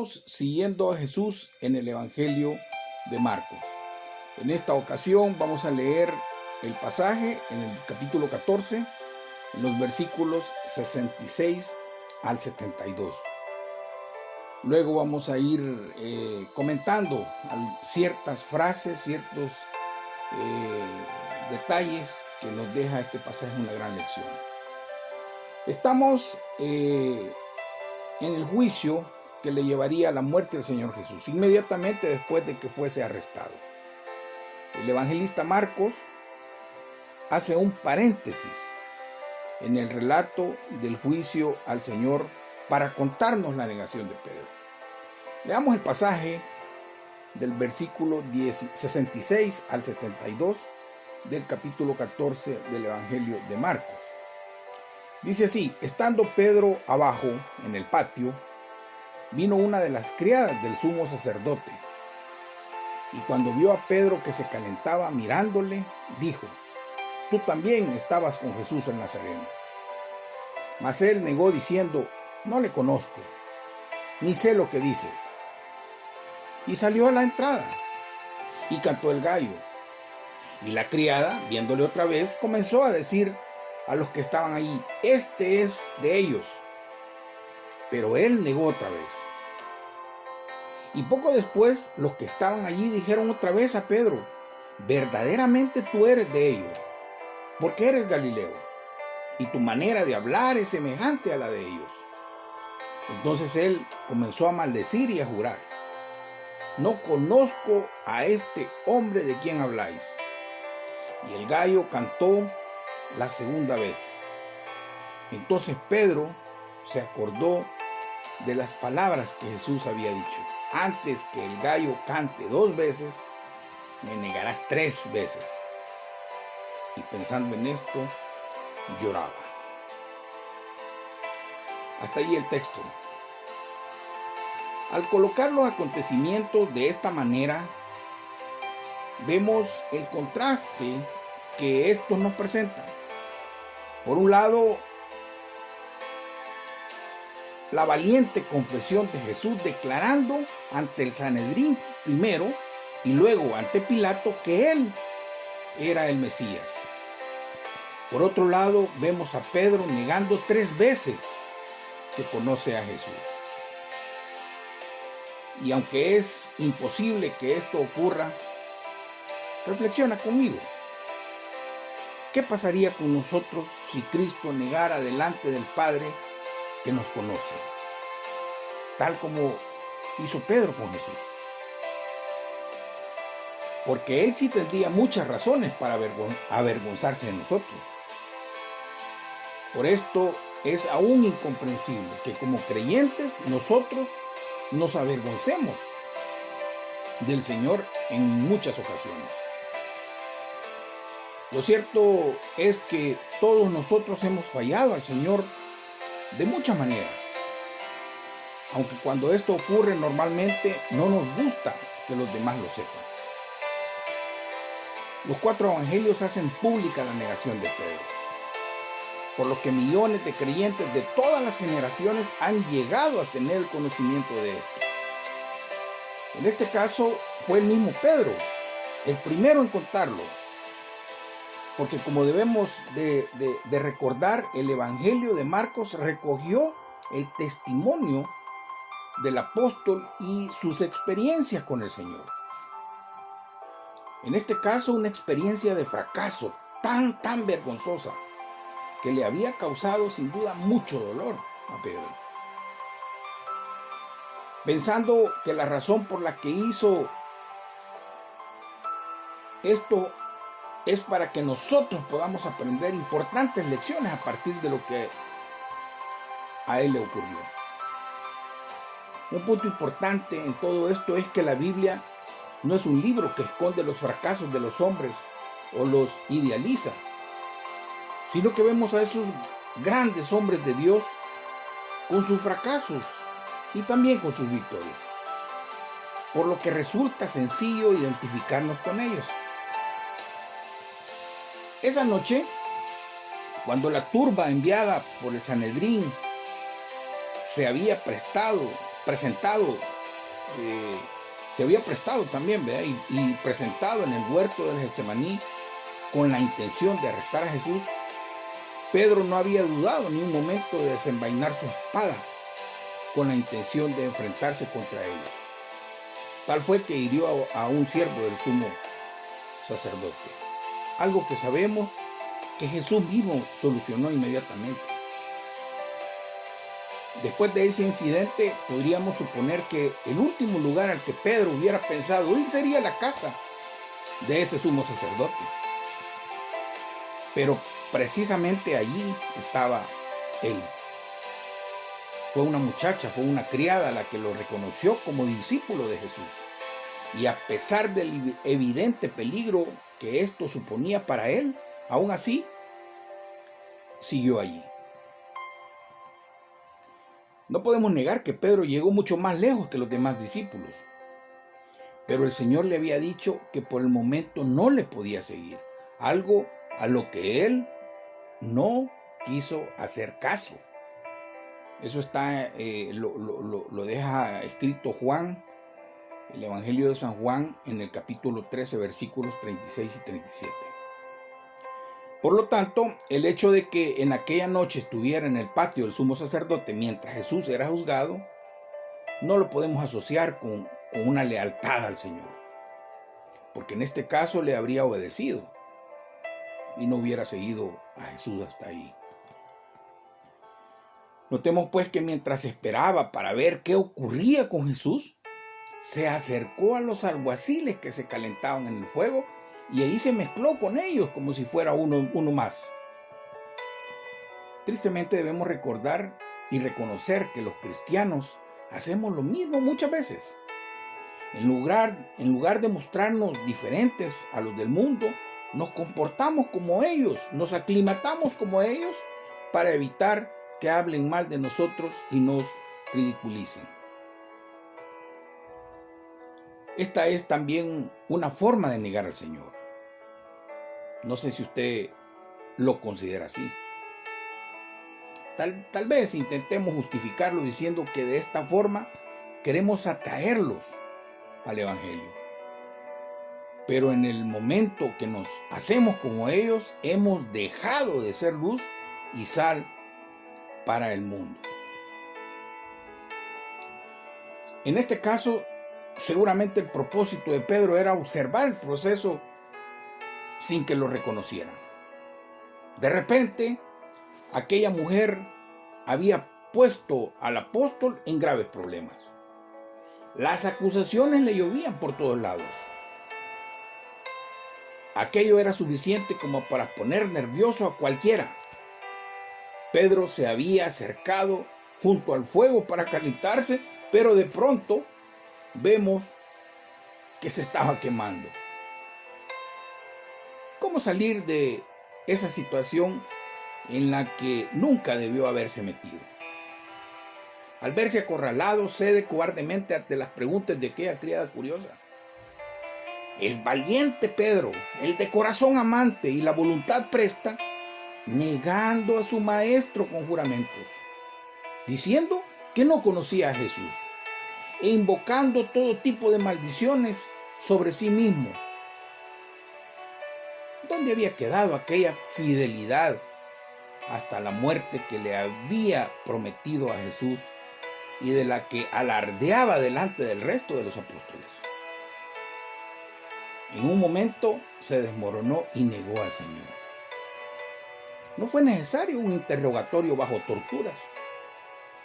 Continuamos siguiendo a Jesús en el Evangelio de Marcos. En esta ocasión vamos a leer el pasaje en el capítulo 14, en los versículos 66 al 72. Luego vamos a ir comentando ciertas frases, ciertos detalles que nos deja este pasaje una gran lección. Estamos en el juicio que le llevaría a la muerte del Señor Jesús, inmediatamente después de que fuese arrestado. El evangelista Marcos hace un paréntesis en el relato del juicio al Señor para contarnos la negación de Pedro. Leamos el pasaje del versículo 66 al 72 del capítulo 14 del Evangelio de Marcos. Dice así: estando Pedro abajo en el patio, vino una de las criadas del sumo sacerdote, y cuando vio a Pedro que se calentaba mirándole, dijo: tú también estabas con Jesús el Nazareno. Mas él negó diciendo: no le conozco, ni sé lo que dices. Y salió a la entrada, y cantó el gallo. Y la criada, viéndole otra vez, comenzó a decir a los que estaban allí: este es de ellos. Pero él negó otra vez. Y poco después, los que estaban allí dijeron otra vez a Pedro: verdaderamente tú eres de ellos, porque eres Galileo, y tu manera de hablar es semejante a la de ellos. Entonces él comenzó a maldecir y a jurar: no conozco a este hombre de quien habláis. Y el gallo cantó la segunda vez. Entonces Pedro se acordó de las palabras que Jesús había dicho: antes que el gallo cante 2 veces, me negarás 3 veces. Y pensando en esto, lloraba. Hasta ahí el texto. Al colocar los acontecimientos de esta manera, vemos el contraste que estos nos presentan. Por un lado, la valiente confesión de Jesús declarando ante el Sanedrín primero y luego ante Pilato que él era el Mesías. Por otro lado, vemos a Pedro negando 3 veces que conoce a Jesús. Y aunque es imposible que esto ocurra, reflexiona conmigo. ¿Qué pasaría con nosotros si Cristo negara delante del Padre que nos conoce, tal como hizo Pedro con Jesús? Porque él sí tendría muchas razones para avergonzarse de nosotros. Por esto es aún incomprensible que como creyentes nosotros nos avergoncemos del Señor en muchas ocasiones. Lo cierto es que todos nosotros hemos fallado al Señor de muchas maneras, aunque cuando esto ocurre normalmente no nos gusta que los demás lo sepan. Los 4 evangelios hacen pública la negación de Pedro, por lo que millones de creyentes de todas las generaciones han llegado a tener el conocimiento de esto. En este caso fue el mismo Pedro, el primero en contarlo, porque como debemos de recordar, el Evangelio de Marcos recogió el testimonio del apóstol y sus experiencias con el Señor. En este caso, una experiencia de fracaso tan vergonzosa que le había causado sin duda mucho dolor a Pedro. Pensando que la razón por la que hizo esto es para que nosotros podamos aprender importantes lecciones a partir de lo que a él le ocurrió. Un punto importante en todo esto es que la Biblia no es un libro que esconde los fracasos de los hombres o los idealiza, sino que vemos a esos grandes hombres de Dios con sus fracasos y también con sus victorias, por lo que resulta sencillo identificarnos con ellos. Esa noche, cuando la turba enviada por el Sanedrín se había prestado presentado, se había prestado también, ¿verdad? Y presentado en el huerto del Getsemaní con la intención de arrestar a Jesús, Pedro no había dudado ni un momento de desenvainar su espada con la intención de enfrentarse contra ellos. Tal fue que hirió a un siervo del sumo sacerdote. Algo que sabemos que Jesús mismo solucionó inmediatamente. Después de ese incidente, podríamos suponer que el último lugar al que Pedro hubiera pensado ir sería la casa de ese sumo sacerdote. Pero precisamente allí estaba él. Fue una muchacha, fue una criada la que lo reconoció como discípulo de Jesús. Y a pesar del evidente peligro que esto suponía para él, aún así, siguió allí. No podemos negar que Pedro llegó mucho más lejos que los demás discípulos. Pero el Señor le había dicho que por el momento no le podía seguir. Algo a lo que él no quiso hacer caso. Eso está, lo deja escrito Juan, el Evangelio de San Juan, en el capítulo 13, versículos 36 y 37. Por lo tanto, el hecho de que en aquella noche estuviera en el patio del sumo sacerdote mientras Jesús era juzgado, no lo podemos asociar con una lealtad al Señor, porque en este caso le habría obedecido y no hubiera seguido a Jesús hasta ahí. Notemos pues que mientras esperaba para ver qué ocurría con Jesús, se acercó a los alguaciles que se calentaban en el fuego y ahí se mezcló con ellos como si fuera uno más. Tristemente debemos recordar y reconocer que los cristianos hacemos lo mismo muchas veces. En lugar de mostrarnos diferentes a los del mundo, nos comportamos como ellos, nos aclimatamos como ellos para evitar que hablen mal de nosotros y nos ridiculicen. Esta es también una forma de negar al Señor. No sé si usted lo considera así. Tal vez intentemos justificarlo diciendo que de esta forma queremos atraerlos al Evangelio. Pero en el momento que nos hacemos como ellos, hemos dejado de ser luz y sal para el mundo. En este caso, seguramente el propósito de Pedro era observar el proceso sin que lo reconocieran. De repente, aquella mujer había puesto al apóstol en graves problemas. Las acusaciones le llovían por todos lados. Aquello era suficiente como para poner nervioso a cualquiera. Pedro se había acercado junto al fuego para calentarse, pero de pronto vemos que se estaba quemando. ¿Cómo salir de esa situación en la que nunca debió haberse metido? Al verse acorralado, cede cobardemente ante las preguntas de aquella criada curiosa. El valiente Pedro, el de corazón amante y la voluntad presta, negando a su maestro con juramentos, diciendo que no conocía a Jesús e invocando todo tipo de maldiciones sobre sí mismo. ¿Dónde había quedado aquella fidelidad hasta la muerte que le había prometido a Jesús y de la que alardeaba delante del resto de los apóstoles? En un momento se desmoronó y negó al Señor. No fue necesario un interrogatorio bajo torturas,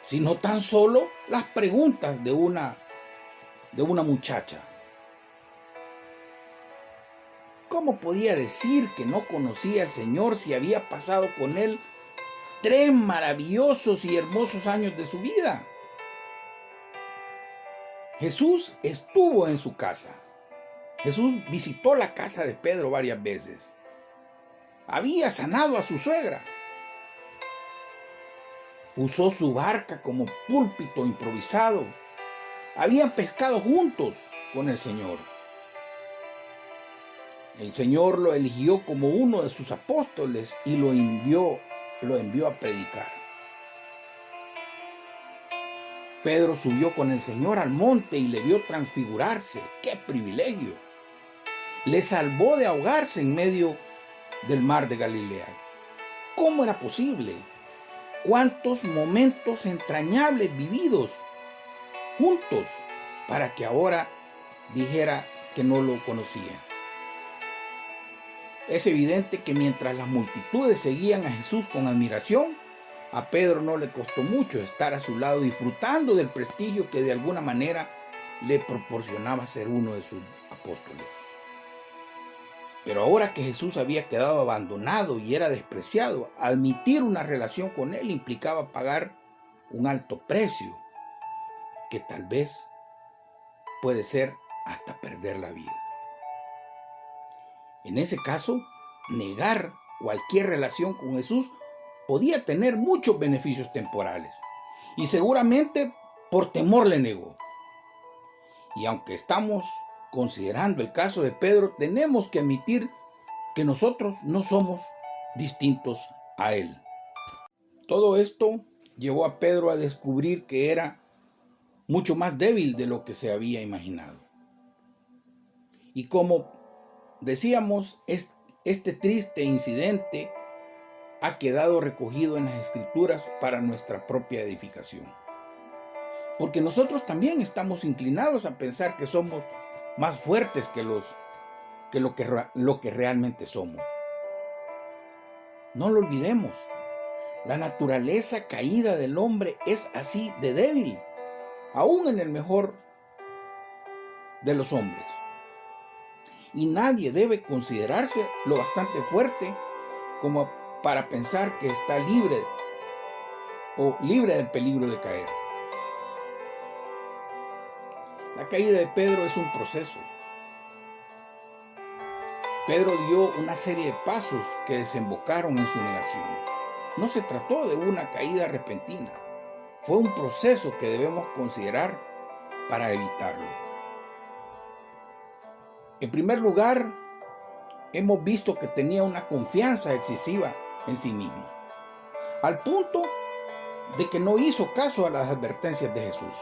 sino tan solo las preguntas de una muchacha. ¿Cómo podía decir que no conocía al Señor si había pasado con Él 3 maravillosos y hermosos años de su vida? Jesús estuvo en su casa. Jesús visitó la casa de Pedro varias veces. Había sanado a su suegra. Usó su barca como púlpito improvisado. Habían pescado juntos con el Señor. El Señor lo eligió como uno de sus apóstoles y lo envió a predicar. Pedro subió con el Señor al monte y le vio transfigurarse. ¡Qué privilegio! Le salvó de ahogarse en medio del mar de Galilea. ¿Cómo era posible? ¿Cuántos momentos entrañables vividos juntos para que ahora dijera que no lo conocía? Es evidente que mientras las multitudes seguían a Jesús con admiración, a Pedro no le costó mucho estar a su lado disfrutando del prestigio que de alguna manera le proporcionaba ser uno de sus apóstoles. Pero ahora que Jesús había quedado abandonado y era despreciado, admitir una relación con él implicaba pagar un alto precio, que tal vez puede ser hasta perder la vida. En ese caso, negar cualquier relación con Jesús podía tener muchos beneficios temporales, y seguramente por temor le negó. Y aunque estamos considerando el caso de Pedro, tenemos que admitir que nosotros no somos distintos a él. Todo esto llevó a Pedro a descubrir que era mucho más débil de lo que se había imaginado. Y como decíamos, este triste incidente ha quedado recogido en las Escrituras para nuestra propia edificación. Porque nosotros también estamos inclinados a pensar que somos más fuertes que lo que realmente somos. No lo olvidemos, la naturaleza caída del hombre es así de débil, aún en el mejor de los hombres. Y nadie debe considerarse lo bastante fuerte como para pensar que está libre del peligro de caer. La caída de Pedro es un proceso. Pedro dio una serie de pasos que desembocaron en su negación. No se trató de una caída repentina. Fue un proceso que debemos considerar para evitarlo. En primer lugar, hemos visto que tenía una confianza excesiva en sí mismo, al punto de que no hizo caso a las advertencias de Jesús.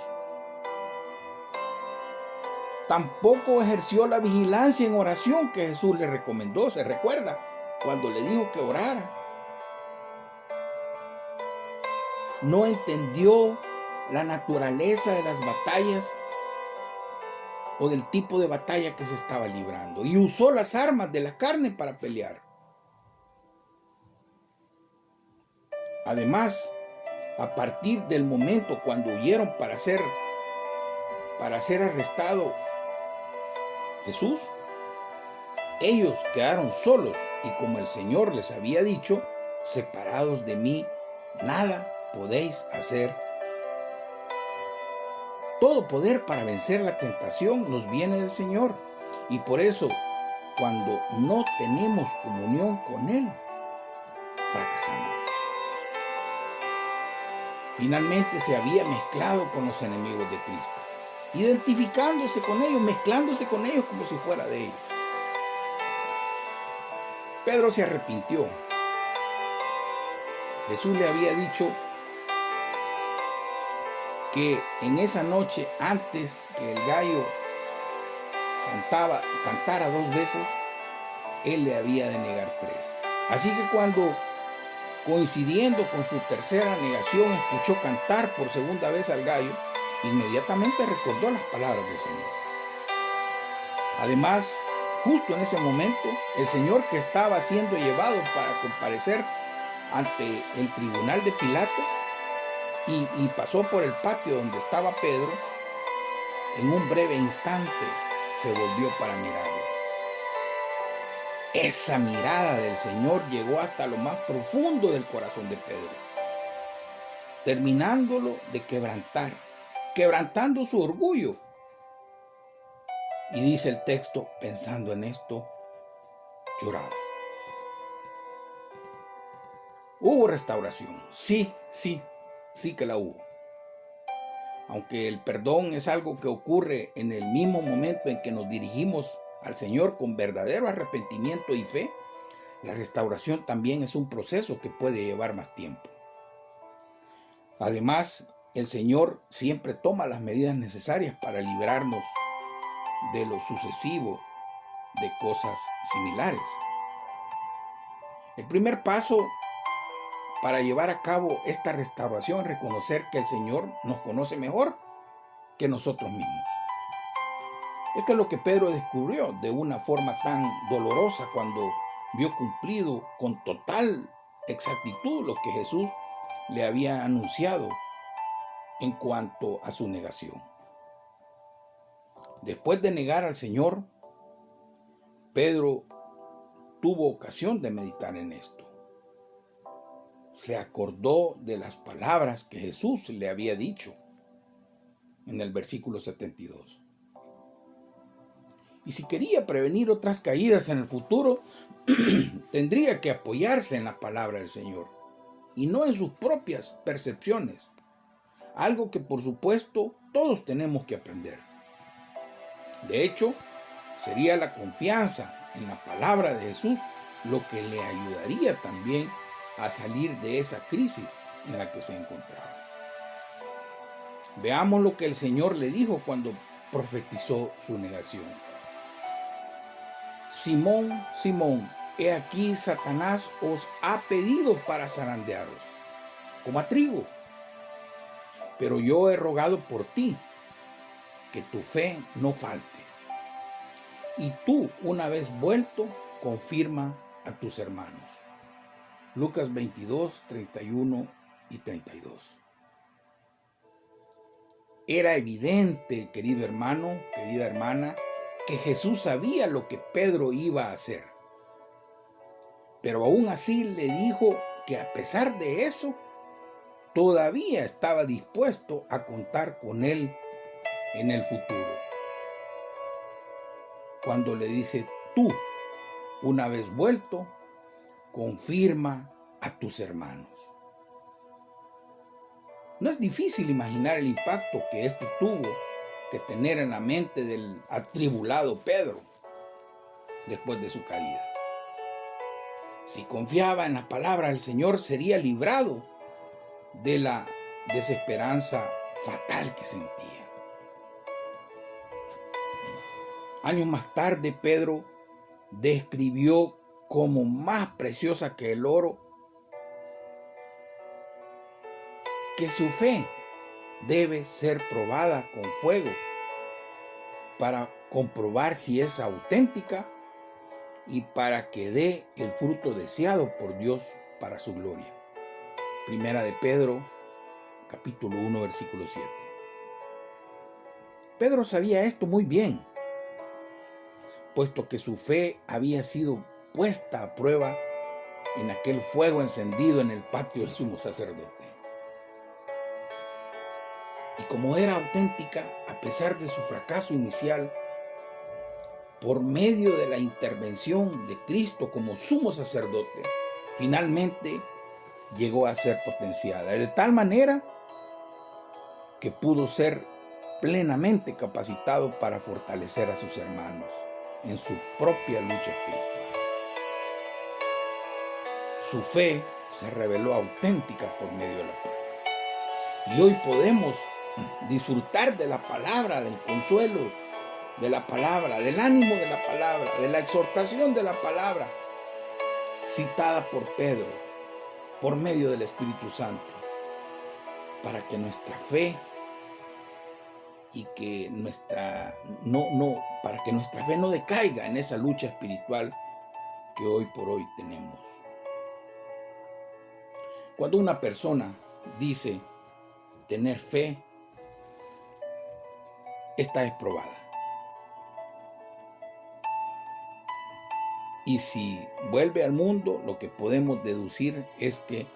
Tampoco ejerció la vigilancia en oración que Jesús le recomendó. ¿Se recuerda? Cuando le dijo que orara. No entendió la naturaleza de las batallas o del tipo de batalla que se estaba librando y usó las armas de la carne para pelear. Además, a partir del momento cuando huyeron para ser arrestado Jesús, ellos quedaron solos y, como el Señor les había dicho, separados de mí, nada podéis hacer. Todo poder para vencer la tentación nos viene del Señor, y por eso, cuando no tenemos comunión con Él, fracasamos. Finalmente se había mezclado con los enemigos de Cristo, identificándose con ellos, mezclándose con ellos como si fuera de ellos. Pedro se arrepintió. Jesús le había dicho que en esa noche, antes que el gallo cantara 2 veces, él le había de negar 3. Así que cuando, coincidiendo con su tercera negación, escuchó cantar por segunda vez al gallo, inmediatamente recordó las palabras del Señor. Además, justo en ese momento, el Señor, que estaba siendo llevado para comparecer ante el tribunal de Pilato y pasó por el patio donde estaba Pedro, en un breve instante se volvió para mirarlo. Esa mirada del Señor llegó hasta lo más profundo del corazón de Pedro, terminándolo de quebrantar, quebrantando su orgullo. Y dice el texto, pensando en esto, lloraba. Hubo restauración, sí que la hubo. Aunque el perdón es algo que ocurre en el mismo momento en que nos dirigimos al Señor con verdadero arrepentimiento y fe, la restauración también es un proceso que puede llevar más tiempo. Además, el Señor siempre toma las medidas necesarias para librarnos de lo sucesivo de cosas similares. El primer paso para llevar a cabo esta restauración es reconocer que el Señor nos conoce mejor que nosotros mismos. Esto es lo que Pedro descubrió de una forma tan dolorosa cuando vio cumplido con total exactitud lo que Jesús le había anunciado en cuanto a su negación. Después de negar al Señor, Pedro tuvo ocasión de meditar en esto. Se acordó de las palabras que Jesús le había dicho en el versículo 72. Y si quería prevenir otras caídas en el futuro, tendría que apoyarse en la palabra del Señor y no en sus propias percepciones. Algo que por supuesto todos tenemos que aprender. De hecho, sería la confianza en la palabra de Jesús lo que le ayudaría también a salir de esa crisis en la que se encontraba. Veamos lo que el Señor le dijo cuando profetizó su negación. Simón, Simón, he aquí Satanás os ha pedido para zarandearos, como a trigo. Pero yo he rogado por ti, que tu fe no falte. Y tú, una vez vuelto, confirma a tus hermanos. Lucas 22, 31 y 32. Era evidente, querido hermano, querida hermana, que Jesús sabía lo que Pedro iba a hacer. Pero aún así le dijo que a pesar de eso, todavía estaba dispuesto a contar con él en el futuro. Cuando le dice, tú, una vez vuelto, confirma a tus hermanos. No es difícil imaginar el impacto que esto tuvo que tener en la mente del atribulado Pedro después de su caída. Si confiaba en la palabra del Señor, sería librado de la desesperanza fatal que sentía. Años más tarde, Pedro describió como más preciosa que el oro que su fe debe ser probada con fuego para comprobar si es auténtica y para que dé el fruto deseado por Dios para su gloria. Primera de Pedro, capítulo 1, versículo 7. Pedro sabía esto muy bien, puesto que su fe había sido puesta a prueba en aquel fuego encendido en el patio del sumo sacerdote. Y como era auténtica, a pesar de su fracaso inicial, por medio de la intervención de Cristo como sumo sacerdote, finalmente llegó a ser potenciada, de tal manera que pudo ser plenamente capacitado para fortalecer a sus hermanos en su propia lucha espiritual. Su fe se reveló auténtica por medio de la prueba. Y hoy podemos disfrutar de la palabra, del consuelo de la palabra, del ánimo de la palabra, de la exhortación de la palabra, citada por Pedro, por medio del Espíritu Santo, para que nuestra fe y que para que nuestra fe no decaiga en esa lucha espiritual que hoy por hoy tenemos. Cuando una persona dice tener fe, esta es probada. Y si vuelve al mundo, lo que podemos deducir es que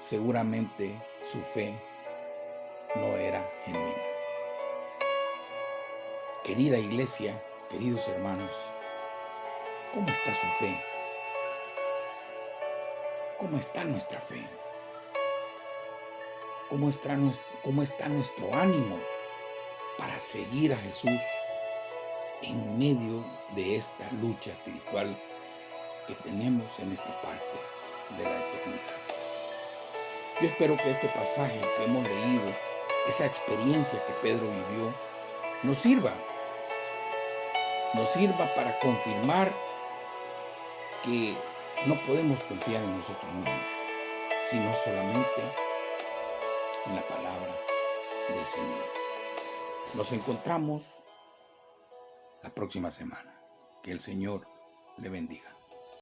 seguramente su fe no era genuina. Querida iglesia, queridos hermanos, ¿cómo está su fe? ¿Cómo está nuestra fe? ¿Cómo está nuestro ánimo para seguir a Jesús en medio de esta lucha espiritual que tenemos en esta parte de la eternidad? Yo espero que este pasaje que hemos leído esa experiencia que Pedro vivió nos sirva para confirmar que no podemos confiar en nosotros mismos, sino solamente en la palabra del Señor. Nos encontramos la próxima semana. Que el Señor le bendiga.